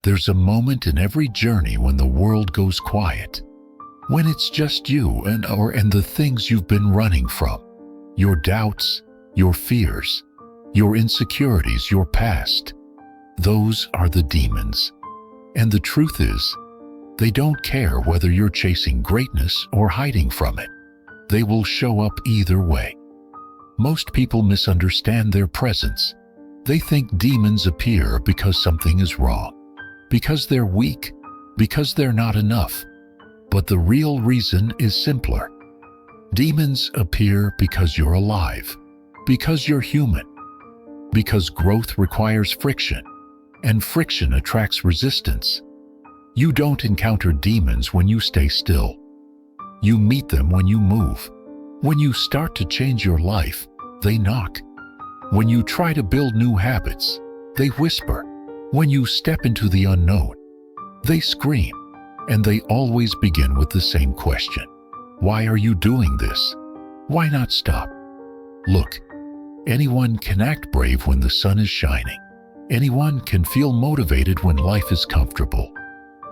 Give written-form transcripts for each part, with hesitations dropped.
There's a moment in every journey when the world goes quiet, when it's just you and the things you've been running from, your doubts, your fears, your insecurities, your past. Those are the demons. And the truth is, they don't care whether you're chasing greatness or hiding from it. They will show up either way. Most people misunderstand their presence. They think demons appear because something is wrong, because they're weak, because they're not enough. But the real reason is simpler. Demons appear because you're alive, because you're human, because growth requires friction, and friction attracts resistance. You don't encounter demons when you stay still. You meet them when you move. When you start to change your life, they knock. When you try to build new habits, they whisper. When you step into the unknown, they scream. And they always begin with the same question. Why are you doing this? Why not stop? Look, anyone can act brave when the sun is shining. Anyone can feel motivated when life is comfortable.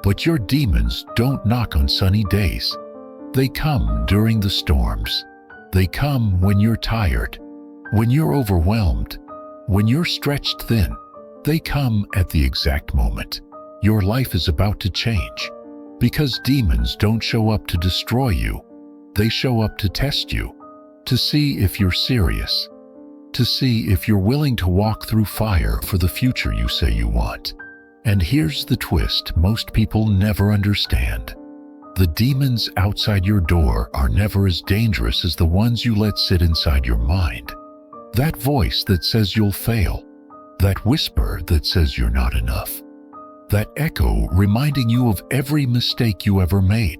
But your demons don't knock on sunny days. They come during the storms. They come when you're tired, when you're overwhelmed, when you're stretched thin. They come at the exact moment your life is about to change. Because demons don't show up to destroy you. They show up to test you, to see if you're serious, to see if you're willing to walk through fire for the future you say you want. And here's the twist most people never understand. The demons outside your door are never as dangerous as the ones you let sit inside your mind. That voice that says you'll fail, that whisper that says you're not enough, that echo reminding you of every mistake you ever made.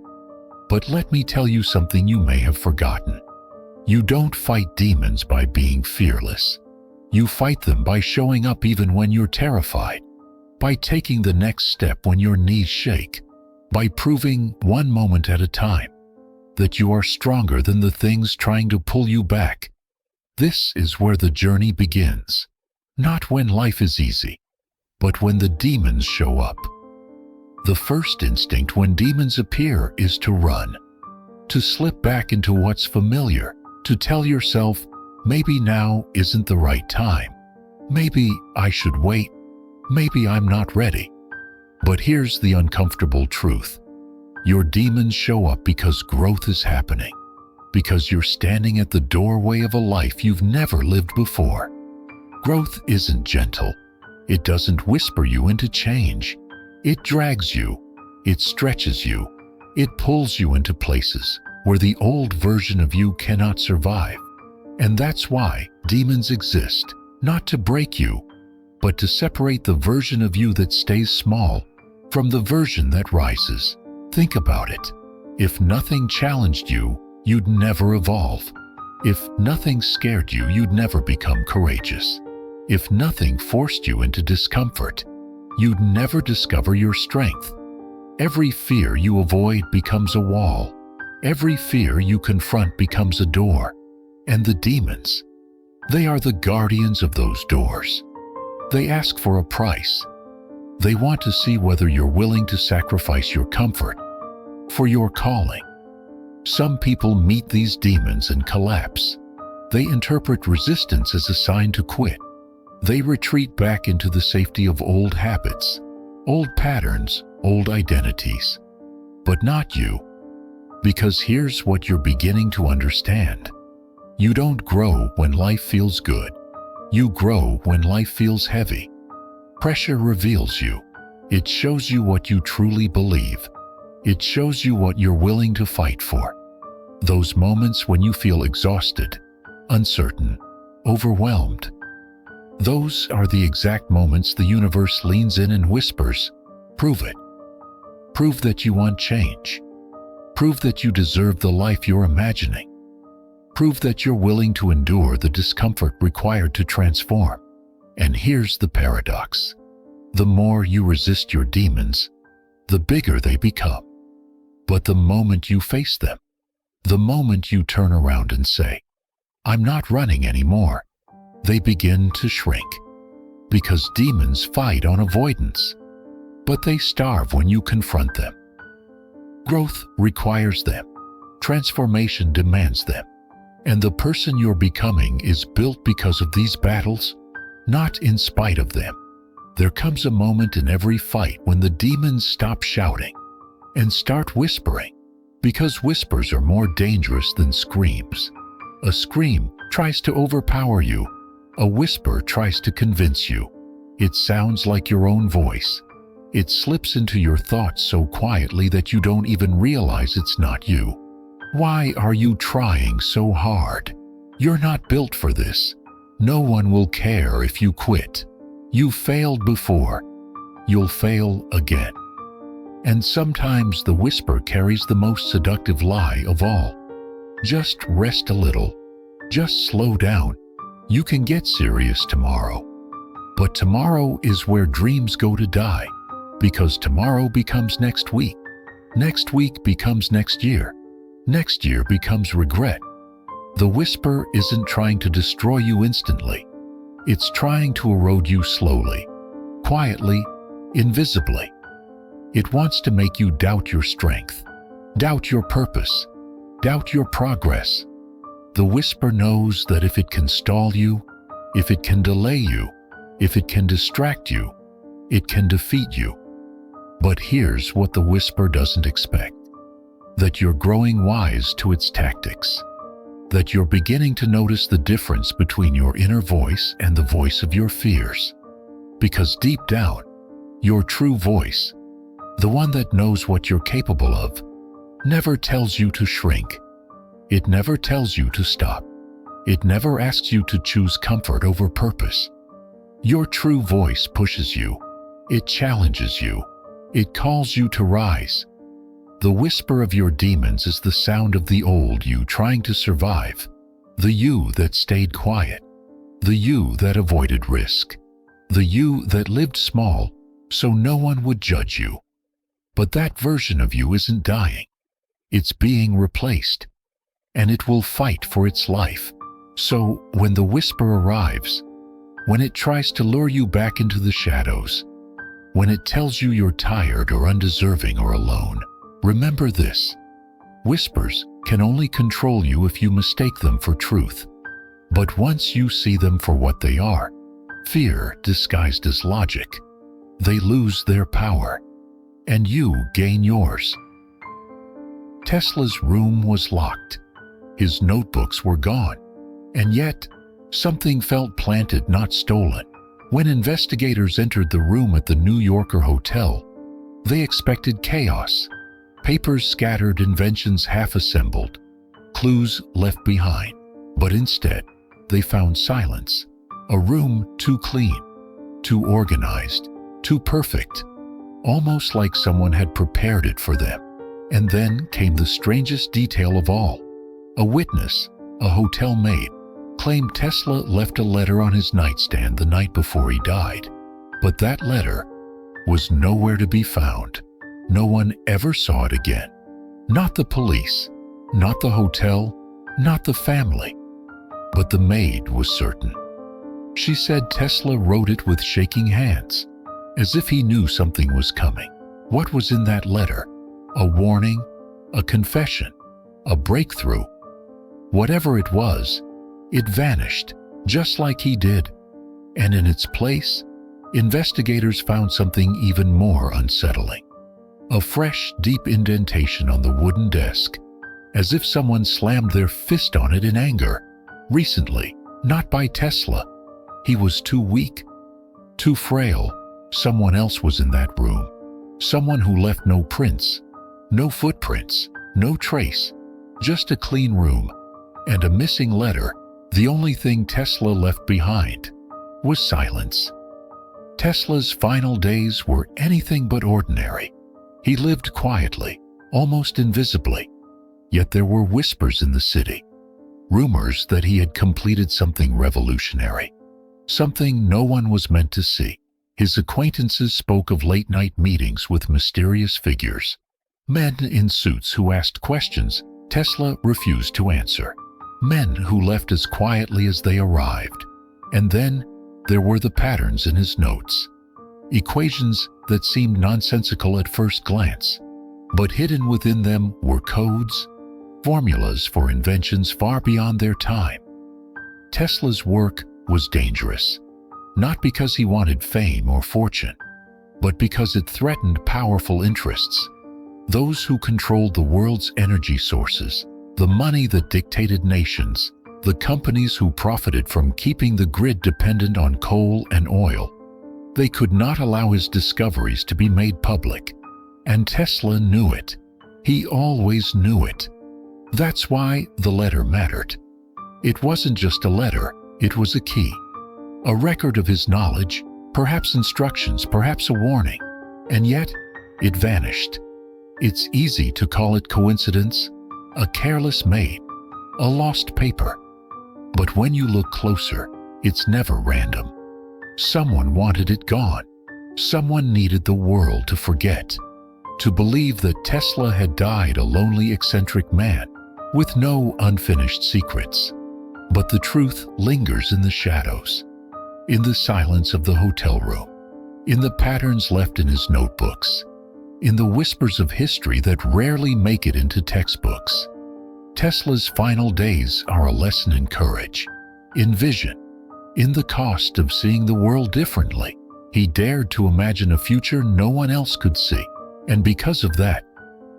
But let me tell you something you may have forgotten. You don't fight demons by being fearless. You fight them by showing up even when you're terrified, by taking the next step when your knees shake, by proving one moment at a time that you are stronger than the things trying to pull you back. This is where the journey begins. Not when life is easy, but when the demons show up. The first instinct when demons appear is to run, to slip back into what's familiar, to tell yourself, maybe now isn't the right time. Maybe I should wait. Maybe I'm not ready. But here's the uncomfortable truth. Your demons show up because growth is happening, because you're standing at the doorway of a life you've never lived before. Growth isn't gentle. It doesn't whisper you into change. It drags you. It stretches you. It pulls you into places where the old version of you cannot survive. And that's why demons exist, not to break you, but to separate the version of you that stays small from the version that rises. Think about it. If nothing challenged you, you'd never evolve. If nothing scared you, you'd never become courageous. If nothing forced you into discomfort, you'd never discover your strength. Every fear you avoid becomes a wall. Every fear you confront becomes a door. And the demons, they are the guardians of those doors. They ask for a price. They want to see whether you're willing to sacrifice your comfort for your calling. Some people meet these demons and collapse. They interpret resistance as a sign to quit. They retreat back into the safety of old habits, old patterns, old identities. But not you. Because here's what you're beginning to understand. You don't grow when life feels good. You grow when life feels heavy. Pressure reveals you. It shows you what you truly believe. It shows you what you're willing to fight for. Those moments when you feel exhausted, uncertain, overwhelmed. Those are the exact moments the universe leans in and whispers, prove it. Prove that you want change. Prove that you deserve the life you're imagining. Prove that you're willing to endure the discomfort required to transform. And here's the paradox. The more you resist your demons, the bigger they become. But the moment you face them, the moment you turn around and say, I'm not running anymore, they begin to shrink. Because demons fight on avoidance. but they starve when you confront them. Growth requires them. Transformation demands them. And the person you're becoming is built because of these battles, not in spite of them. There comes a moment in every fight when the demons stop shouting and start whispering, because whispers are more dangerous than screams. A scream tries to overpower you. A whisper tries to convince you. It sounds like your own voice. It slips into your thoughts so quietly that you don't even realize it's not you. Why are you trying so hard? You're not built for this. No one will care if you quit. You failed before. You'll fail again. And sometimes the whisper carries the most seductive lie of all. Just rest a little. Just slow down. You can get serious tomorrow. But tomorrow is where dreams go to die, because tomorrow becomes next week. Next week becomes next year. Next year becomes regret. The whisper isn't trying to destroy you instantly. It's trying to erode you slowly, quietly, invisibly. It wants to make you doubt your strength, doubt your purpose, doubt your progress. The whisper knows that if it can stall you, if it can delay you, if it can distract you, it can defeat you. But here's what the whisper doesn't expect: that you're growing wise to its tactics, that you're beginning to notice the difference between your inner voice and the voice of your fears. Because deep down, your true voice, the one that knows what you're capable of, never tells you to shrink. It never tells you to stop. It never asks you to choose comfort over purpose. Your true voice pushes you. It challenges you. It calls you to rise. The whisper of your demons is the sound of the old you trying to survive, the you that stayed quiet, the you that avoided risk, the you that lived small so no one would judge you. But that version of you isn't dying. It's being replaced, and it will fight for its life. So when the whisper arrives, when it tries to lure you back into the shadows, when it tells you you're tired or undeserving or alone, remember this: whispers can only control you if you mistake them for truth. But once you see them for what they are, fear disguised as logic, they lose their power, and you gain yours. Tesla's room was locked. His notebooks were gone. And yet, something felt planted, not stolen. When investigators entered the room at the New Yorker hotel, they expected chaos. Papers scattered, inventions half-assembled, clues left behind. But instead, they found silence. A room too clean, too organized, too perfect, almost like someone had prepared it for them. And then came the strangest detail of all. A witness, a hotel maid, claimed Tesla left a letter on his nightstand the night before he died. But that letter was nowhere to be found. No one ever saw it again. Not the police, not the hotel, not the family. But the maid was certain. She said Tesla wrote it with shaking hands, as if he knew something was coming. What was in that letter? A warning? A confession? A breakthrough? Whatever it was, it vanished, just like he did. And in its place, investigators found something even more unsettling. A fresh, deep indentation on the wooden desk, as if someone slammed their fist on it in anger. Recently, not by Tesla. He was too weak, too frail. Someone else was in that room. Someone who left no prints, no footprints, no trace. Just a clean room and a missing letter. The only thing Tesla left behind was silence. Tesla's final days were anything but ordinary. He lived quietly, almost invisibly. Yet there were whispers in the city, rumors that he had completed something revolutionary, something no one was meant to see. His acquaintances spoke of late-night meetings with mysterious figures, men in suits who asked questions Tesla refused to answer, men who left as quietly as they arrived. And then there were the patterns in his notes. equations that seemed nonsensical at first glance, but hidden within them were codes, formulas for inventions far beyond their time. Tesla's work was dangerous, not because he wanted fame or fortune, but because it threatened powerful interests, those who controlled the world's energy sources, the money that dictated nations, the companies who profited from keeping the grid dependent on coal and oil. They could not allow his discoveries to be made public, and Tesla knew it. He always knew it. That's why the letter mattered. It wasn't just a letter, it was a key. A record of his knowledge, perhaps instructions, perhaps a warning, and yet it vanished. It's easy to call it coincidence, a careless maid, a lost paper. But when you look closer, it's never random. Someone wanted it gone. Someone needed the world to forget, to believe that Tesla had died a lonely, eccentric man with no unfinished secrets. But the truth lingers in the shadows, in the silence of the hotel room, in the patterns left in his notebooks, in the whispers of history that rarely make it into textbooks. Tesla's final days are a lesson in courage, in vision, in the cost of seeing the world differently. He dared to imagine a future no one else could see, and because of that,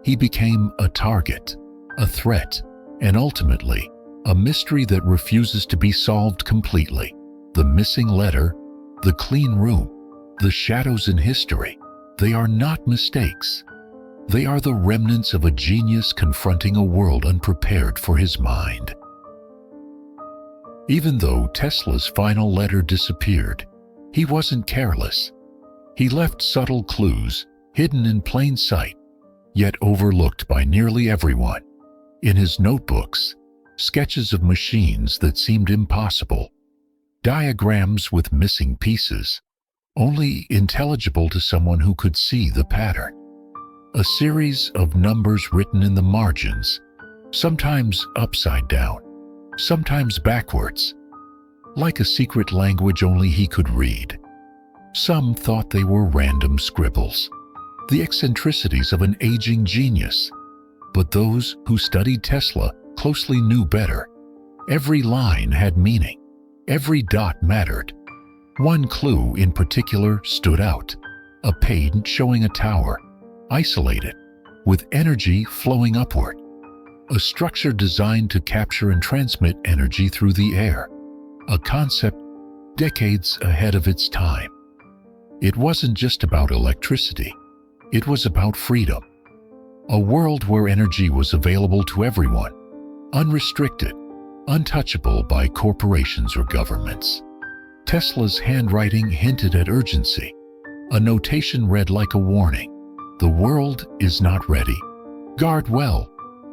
he became a target, a threat, and ultimately, a mystery that refuses to be solved completely. The missing letter, the clean room, the shadows in history, they are not mistakes. They are the remnants of a genius confronting a world unprepared for his mind. Even though Tesla's final letter disappeared, he wasn't careless. He left subtle clues, hidden in plain sight, yet overlooked by nearly everyone. In his notebooks, sketches of machines that seemed impossible, diagrams with missing pieces, only intelligible to someone who could see the pattern. A series of numbers written in the margins, sometimes upside down, sometimes backwards, like a secret language only he could read. Some thought they were random scribbles, the eccentricities of an aging genius. But those who studied Tesla closely knew better. Every line had meaning. Every dot mattered. One clue in particular stood out, a page showing a tower, isolated, with energy flowing upward, a structure designed to capture and transmit energy through the air, a concept decades ahead of its time. It wasn't just about electricity, it was about freedom, a world where energy was available to everyone, unrestricted, untouchable by corporations or governments. Tesla's handwriting hinted at urgency. A notation read like a warning: "The world is not ready. Guard well.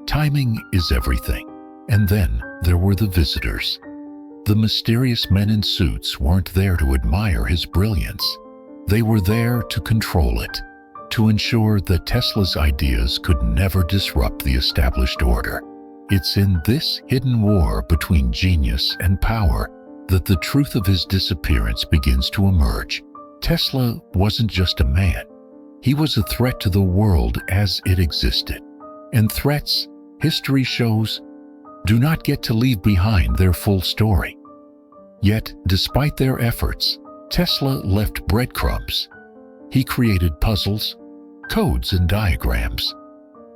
Timing is everything." And then there were the visitors. The mysterious men in suits weren't there to admire his brilliance. They were there to control it, to ensure that Tesla's ideas could never disrupt the established order. It's in this hidden war between genius and power that the truth of his disappearance begins to emerge. Tesla wasn't just a man. He was a threat to the world as it existed. And threats, history shows, do not get to leave behind their full story. Yet, despite their efforts, Tesla left breadcrumbs. He created puzzles, codes, and diagrams,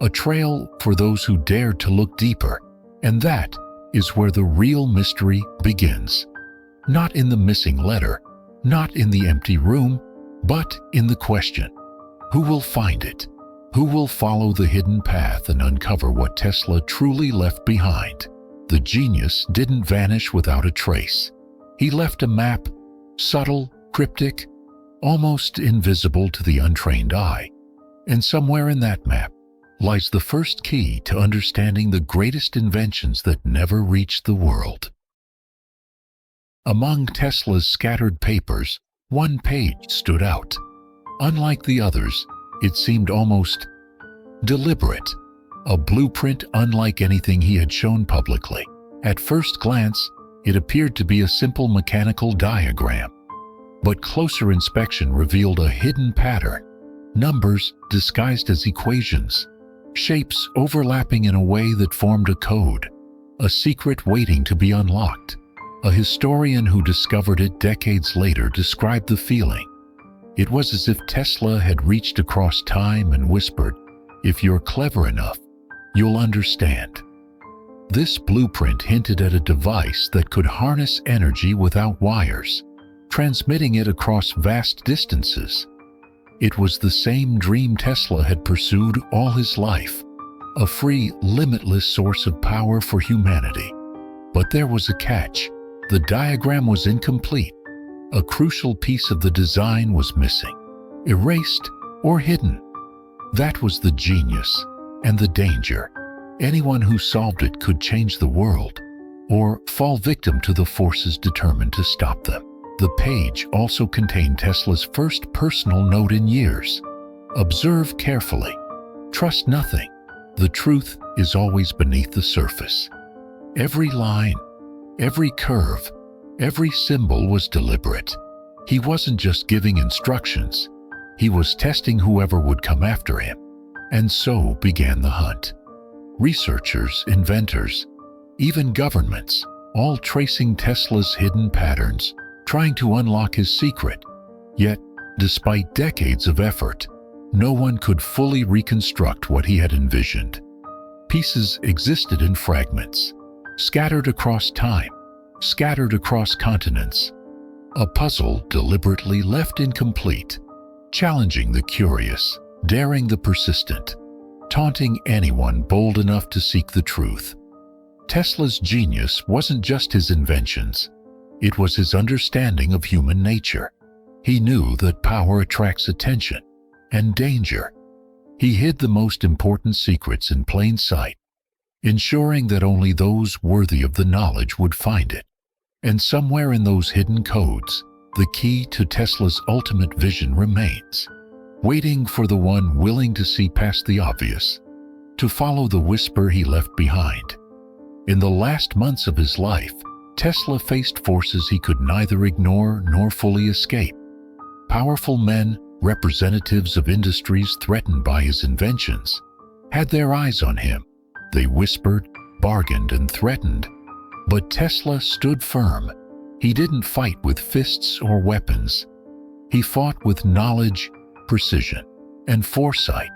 a trail for those who dared to look deeper. And that is where the real mystery begins. Not in the missing letter, not in the empty room, but in the question: who will find it? Who will follow the hidden path and uncover what Tesla truly left behind? The genius didn't vanish without a trace. He left a map, subtle, cryptic, almost invisible to the untrained eye. And somewhere in that map lies the first key to understanding the greatest inventions that never reached the world. Among Tesla's scattered papers, one page stood out. Unlike the others, it seemed almost deliberate, a blueprint unlike anything he had shown publicly. At first glance, it appeared to be a simple mechanical diagram. But closer inspection revealed a hidden pattern: numbers disguised as equations, shapes overlapping in a way that formed a code, a secret waiting to be unlocked. A historian who discovered it decades later described the feeling. It was as if Tesla had reached across time and whispered, "If you're clever enough, you'll understand." This blueprint hinted at a device that could harness energy without wires, transmitting it across vast distances. It was the same dream Tesla had pursued all his life, a free, limitless source of power for humanity. But there was a catch. The diagram was incomplete. A crucial piece of the design was missing, erased or hidden. That was the genius and the danger. Anyone who solved it could change the world, or fall victim to the forces determined to stop them. The page also contained Tesla's first personal note in years. "Observe carefully. Trust nothing. The truth is always beneath the surface." Every line, every curve, every symbol was deliberate. He wasn't just giving instructions. He was testing whoever would come after him. And so began the hunt. Researchers, inventors, even governments, all tracing Tesla's hidden patterns, trying to unlock his secret. Yet, despite decades of effort, no one could fully reconstruct what he had envisioned. Pieces existed in fragments, scattered across time, scattered across continents. A puzzle deliberately left incomplete, challenging the curious, daring the persistent, taunting anyone bold enough to seek the truth. Tesla's genius wasn't just his inventions. It was his understanding of human nature. He knew that power attracts attention and danger. He hid the most important secrets in plain sight, ensuring that only those worthy of the knowledge would find it. And somewhere in those hidden codes, the key to Tesla's ultimate vision remains, waiting for the one willing to see past the obvious, to follow the whisper he left behind. In the last months of his life, Tesla faced forces he could neither ignore nor fully escape. Powerful men, representatives of industries threatened by his inventions, had their eyes on him. They whispered, bargained, and threatened. But Tesla stood firm. He didn't fight with fists or weapons. He fought with knowledge, precision, and foresight.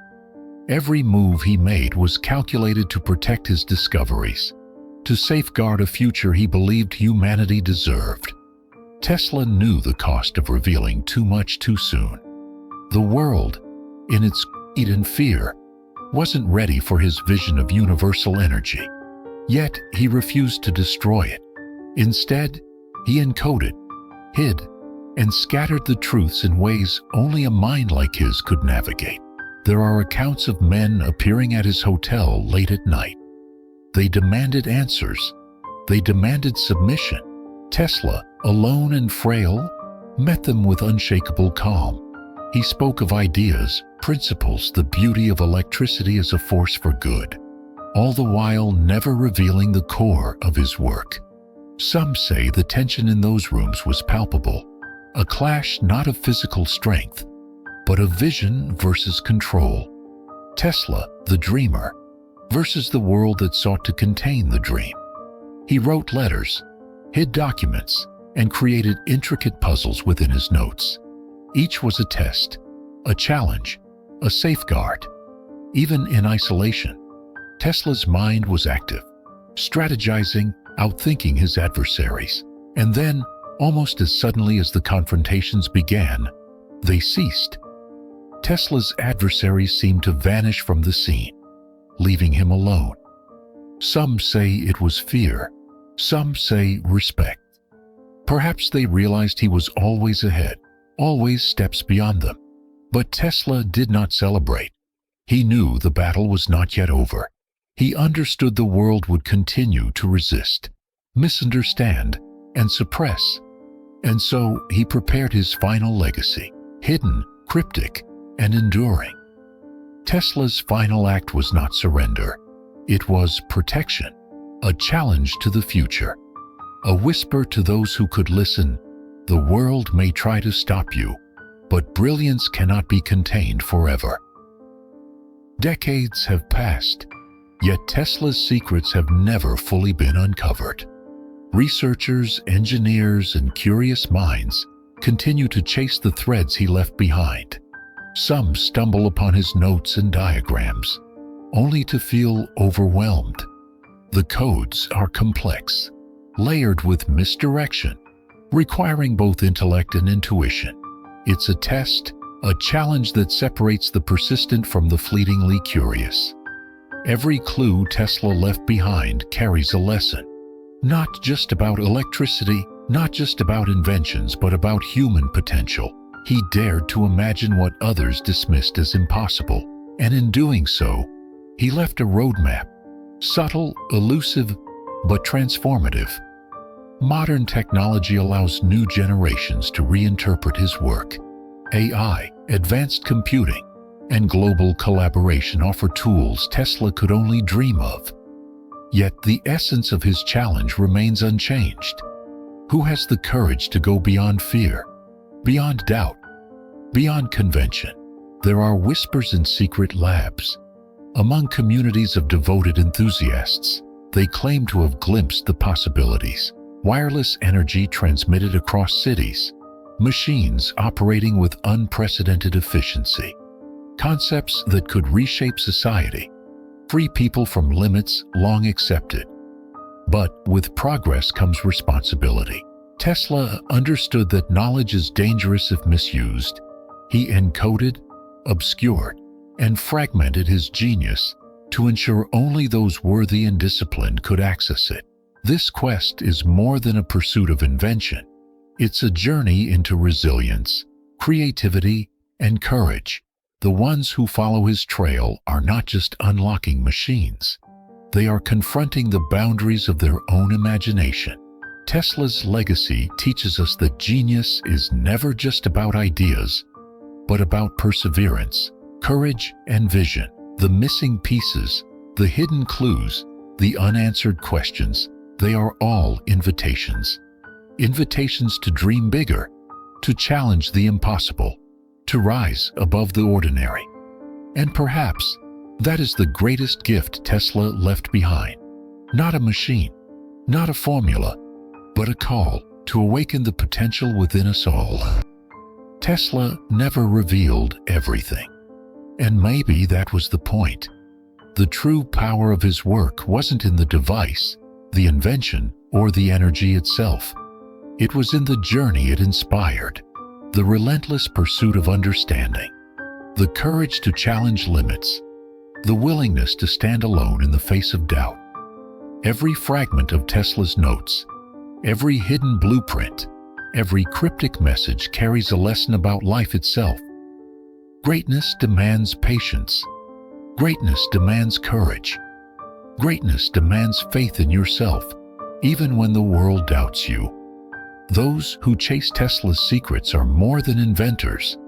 Every move he made was calculated to protect his discoveries, to safeguard a future he believed humanity deserved. Tesla knew the cost of revealing too much too soon. The world, in its greed and fear, wasn't ready for his vision of universal energy. Yet he refused to destroy it. Instead, he encoded, hid, and scattered the truths in ways only a mind like his could navigate. There are accounts of men appearing at his hotel late at night. They demanded answers. They demanded submission. Tesla, alone and frail, met them with unshakable calm. He spoke of ideas, principles, the beauty of electricity as a force for good, all the while never revealing the core of his work. Some say the tension in those rooms was palpable, a clash not of physical strength, but of vision versus control. Tesla, the dreamer, versus the world that sought to contain the dream. He wrote letters, hid documents, and created intricate puzzles within his notes. Each was a test, a challenge, a safeguard. Even in isolation, Tesla's mind was active, strategizing, outthinking his adversaries. And then, almost as suddenly as the confrontations began, they ceased. Tesla's adversaries seemed to vanish from the scene, leaving him alone. Some say it was fear, some say respect. Perhaps they realized he was always ahead, always steps beyond them. But Tesla did not celebrate. He knew the battle was not yet over. He understood the world would continue to resist, misunderstand, and suppress. And so he prepared his final legacy, hidden, cryptic, and enduring. Tesla's final act was not surrender. It was protection, a challenge to the future, a whisper to those who could listen, The world may try to stop you, but brilliance cannot be contained forever. Decades have passed, yet Tesla's secrets have never fully been uncovered. Researchers, engineers, and curious minds continue to chase the threads he left behind. Some stumble upon his notes and diagrams, only to feel overwhelmed. The codes are complex, layered with misdirection, requiring both intellect and intuition. It's a test, a challenge that separates the persistent from the fleetingly curious. Every clue Tesla left behind carries a lesson, not just about electricity, not just about inventions, but about human potential. He dared to imagine what others dismissed as impossible, and in doing so, he left a roadmap, subtle, elusive, but transformative. Modern technology allows new generations to reinterpret his work. AI, advanced computing, and global collaboration offer tools Tesla could only dream of. Yet the essence of his challenge remains unchanged. Who has the courage to go beyond fear, beyond doubt, beyond convention? There are whispers in secret labs. Among communities of devoted enthusiasts, they claim to have glimpsed the possibilities. Wireless energy transmitted across cities, machines operating with unprecedented efficiency, concepts that could reshape society, free people from limits long accepted. But with progress comes responsibility. Tesla understood that knowledge is dangerous if misused. He encoded, obscured, and fragmented his genius to ensure only those worthy and disciplined could access it. This quest is more than a pursuit of invention. It's a journey into resilience, creativity, and courage. The ones who follow his trail are not just unlocking machines. They are confronting the boundaries of their own imagination. Tesla's legacy teaches us that genius is never just about ideas, but about perseverance, courage, and vision. The missing pieces, the hidden clues, the unanswered questions, they are all invitations. Invitations to dream bigger, to challenge the impossible, to rise above the ordinary. And perhaps that is the greatest gift Tesla left behind. Not a machine, not a formula, but a call to awaken the potential within us all. Tesla never revealed everything. And maybe that was the point. The true power of his work wasn't in the device, the invention, or the energy itself. It was in the journey it inspired, the relentless pursuit of understanding, the courage to challenge limits, the willingness to stand alone in the face of doubt. Every fragment of Tesla's notes, every hidden blueprint, every cryptic message carries a lesson about life itself. Greatness demands patience. Greatness demands courage. Greatness demands faith in yourself, even when the world doubts you. Those who chase Tesla's secrets are more than inventors.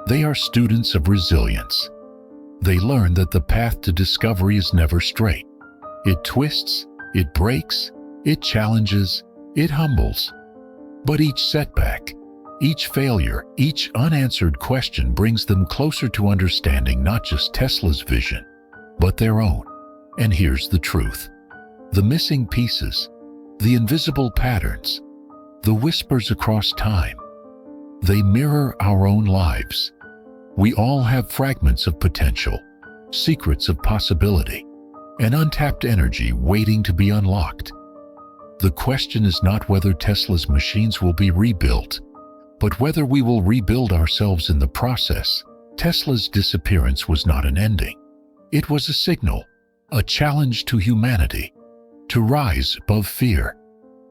They are students of resilience. They learn that the path to discovery is never straight. It twists, it breaks, it challenges, it humbles. But each setback, each failure, each unanswered question brings them closer to understanding not just Tesla's vision, but their own. And here's the truth. The missing pieces, the invisible patterns, the whispers across time, they mirror our own lives. We all have fragments of potential, secrets of possibility, and untapped energy waiting to be unlocked. The question is not whether Tesla's machines will be rebuilt, but whether we will rebuild ourselves in the process. Tesla's disappearance was not an ending. It was a signal, a challenge to humanity, to rise above fear,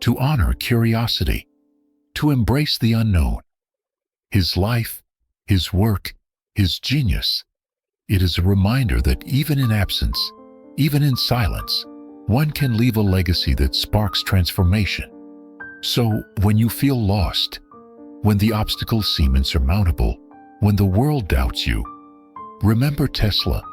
to honor curiosity, to embrace the unknown. His life, his work, his genius, it is a reminder that even in absence, even in silence, one can leave a legacy that sparks transformation. So when you feel lost, when the obstacles seem insurmountable, when the world doubts you, remember Tesla.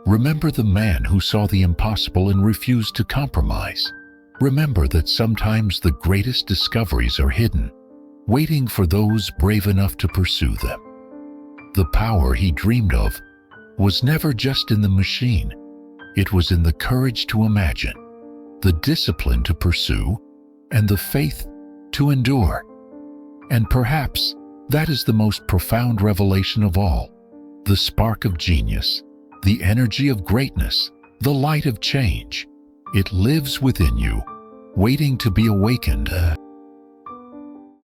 Remember the man who saw the impossible and refused to compromise. Remember that sometimes the greatest discoveries are hidden, waiting for those brave enough to pursue them. The power he dreamed of was never just in the machine. It was in the courage to imagine, the discipline to pursue, and the faith to endure. And perhaps that is the most profound revelation of all. The spark of genius, the energy of greatness, the light of change. It lives within you, waiting to be awakened.